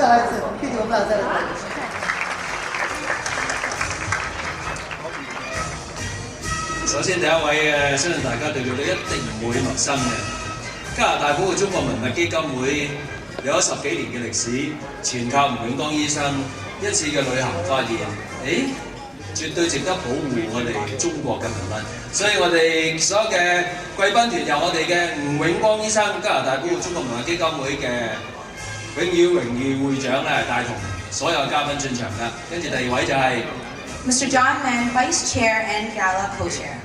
再来一次，弟弟，我们俩再来一次。首先第一位嘅，相信大家對佢都一定唔會陌生嘅。加拿大保護中國文物基金會有咗10幾年嘅歷史，全靠吳永剛醫生一次嘅旅行發現，絕對值得保護我哋中國嘅文物。所以我哋所有嘅貴賓團由我哋嘅吳永剛醫生，加拿大保護中國文物基金會嘅榮譽會長咧，帶同所有嘉賓進場㗎。跟住第二位就係、Mr. John Mann, Vice Chair and Gala Co-Chair.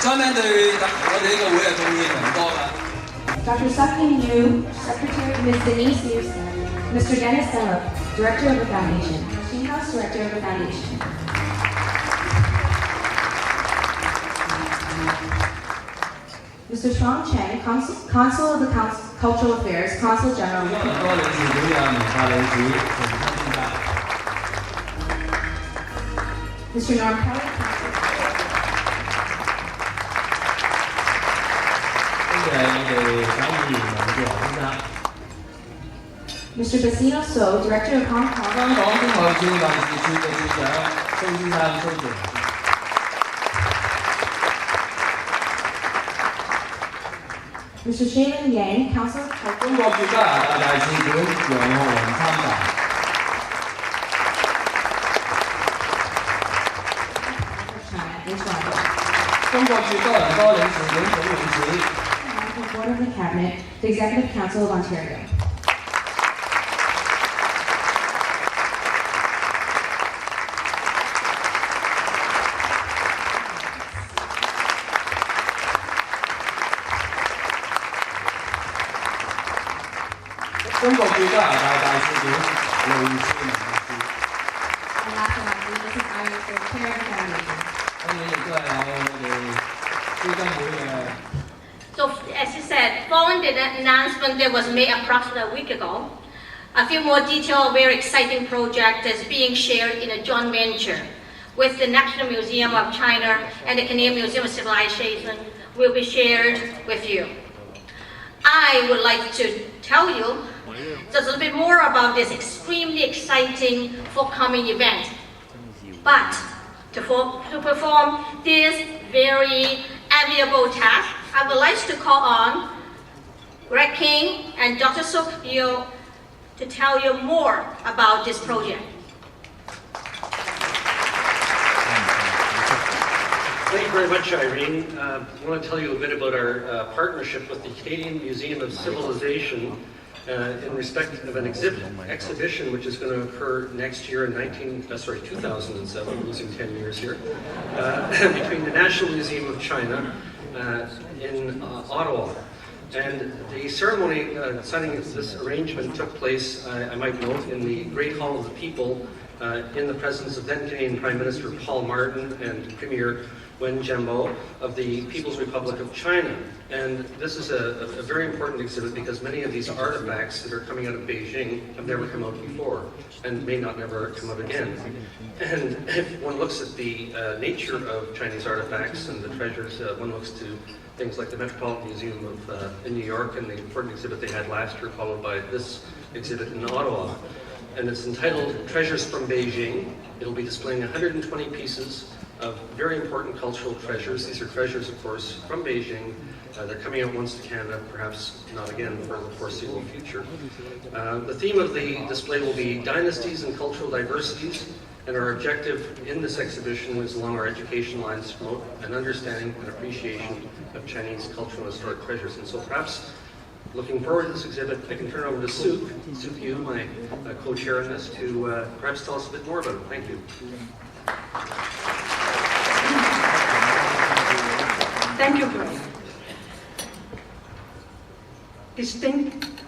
John Mann 對我哋呢個會係貢獻良多㗎。Dr. Sucking Yu, Secretary Ms. Denise Houston, Mr. Dennis Phillip, Director of the Foundation, Machine House Director of the Foundation. Mr. Shuang Cheng, Consul of the Cultural Affairs, Consul General. Mr. Norm Kelly. Mr. Bassino So, Director of Hong Kong. Mr. Shaylin Yang, Council of Board of the Cabinet, the Executive Council of Ontario. And last but not least, this is Iris, the Chair of the Foundation. So, as you said, following the announcement that was made approximately a week ago, a few more detailed, very exciting project is being shared in a joint venture with the National Museum of China and the Canadian Museum of Civilization will be shared with you. I would like to tell you just a little bit more about this extremely exciting forthcoming event. But to perform this very enviable task, I would like to call on Greg King and Dr. Suk Yo to tell you more about this project. Thank you very much, Irene. I want to tell you a bit about our partnership with the Canadian Museum of Civilization in respect of an exhibition which is going to occur next year in 2007, losing 10 years here, between the National Museum of China in Ottawa. And the ceremony signing this arrangement took place, I might note, in the Great Hall of the People in the presence of then Canadian Prime Minister Paul Martin and Premier Wen Jianbo of the People's Republic of China. And this is a very important exhibit because many of these artifacts that are coming out of Beijing have never come out before and may not never come out again. And if one looks at the nature of Chinese artifacts and the treasures, one looks to things like the Metropolitan Museum of in New York and the important exhibit they had last year, followed by this exhibit in Ottawa. And it's entitled Treasures from Beijing. It'll be displaying 120 pieces of very important cultural treasures. These are treasures, of course, from Beijing. They're coming out once to Canada, perhaps not again for the foreseeable future. The theme of the display will be dynasties and cultural diversities, and our objective in this exhibition is along our education lines to promote an understanding and appreciation of Chinese cultural and historic treasures. And so perhaps, looking forward to this exhibit, I can turn over to Suk Yu, my co-chair in this, to perhaps tell us a bit more about it. Thank you. Thank you, Greg.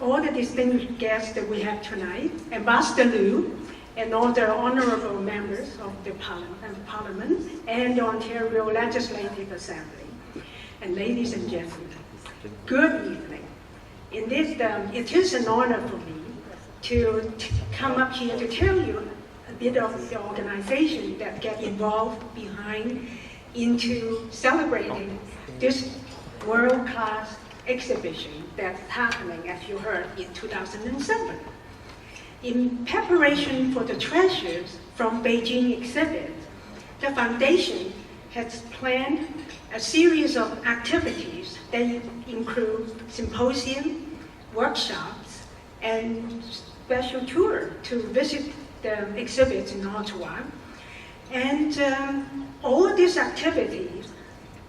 All the distinguished guests that we have tonight, Ambassador Liu, and all the honorable members of the Parliament and the Ontario Legislative Assembly, and ladies and gentlemen, good evening. It is an honor for me to come up here to tell you a bit of the organization that get involved into celebrating this world-class exhibition that's happening, as you heard, in 2007. In preparation for the Treasures from Beijing exhibit, the foundation has planned a series of activities that include symposium, workshops, and special tour to visit the exhibits in Ottawa. And all these activities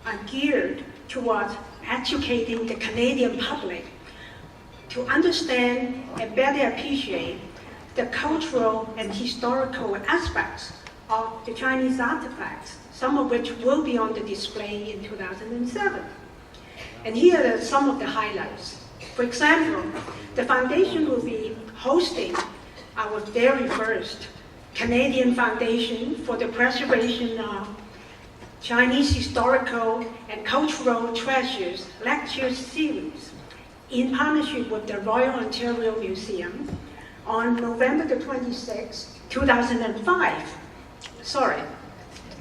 are geared towards educating the Canadian public to understand and better appreciate the cultural and historical aspects of the Chinese artifacts, some of which will be on the display in 2007. And here are some of the highlights. For example, the foundation will be hosting our very first Canadian Foundation for the Preservation of Chinese Historical and Cultural Treasures lecture series in partnership with the Royal Ontario Museum on November the 26th, 2005. Sorry,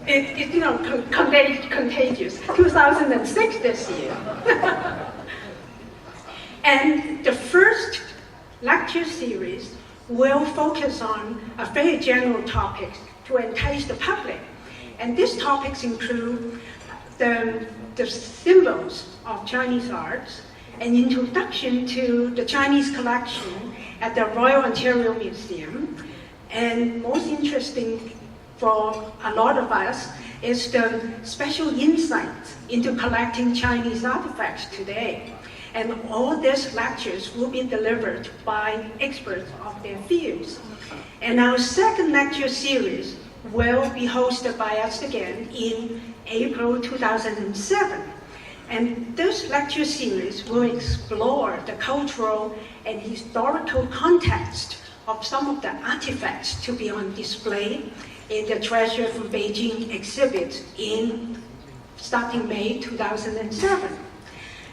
it's contagious. 2006 this year. And the first lecture series will focus on a very general topic to entice the public. And these topics include the symbols of Chinese arts, an introduction to the Chinese collection at the Royal Ontario Museum, and most interesting for a lot of us is the special insights into collecting Chinese artifacts today. And all these lectures will be delivered by experts of their fields. And our second lecture series will be hosted by us again in April 2007. And this lecture series will explore the cultural and historical context of some of the artifacts to be on display in the Treasure from Beijing exhibit starting May 2007.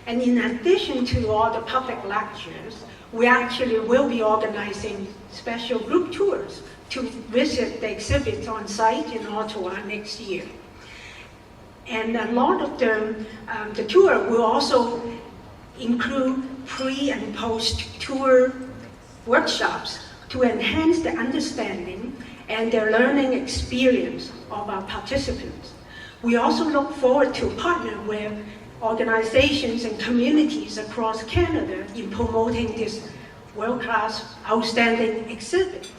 And in addition to all the public lectures, we actually will be organizing special group tours to visit the exhibits on site in Ottawa next year. And a lot of the tour will also include pre- and post-tour workshops to enhance the understanding and their learning experience of our participants. We also look forward to partner with organizations and communities across Canada in promoting this world-class, outstanding exhibit.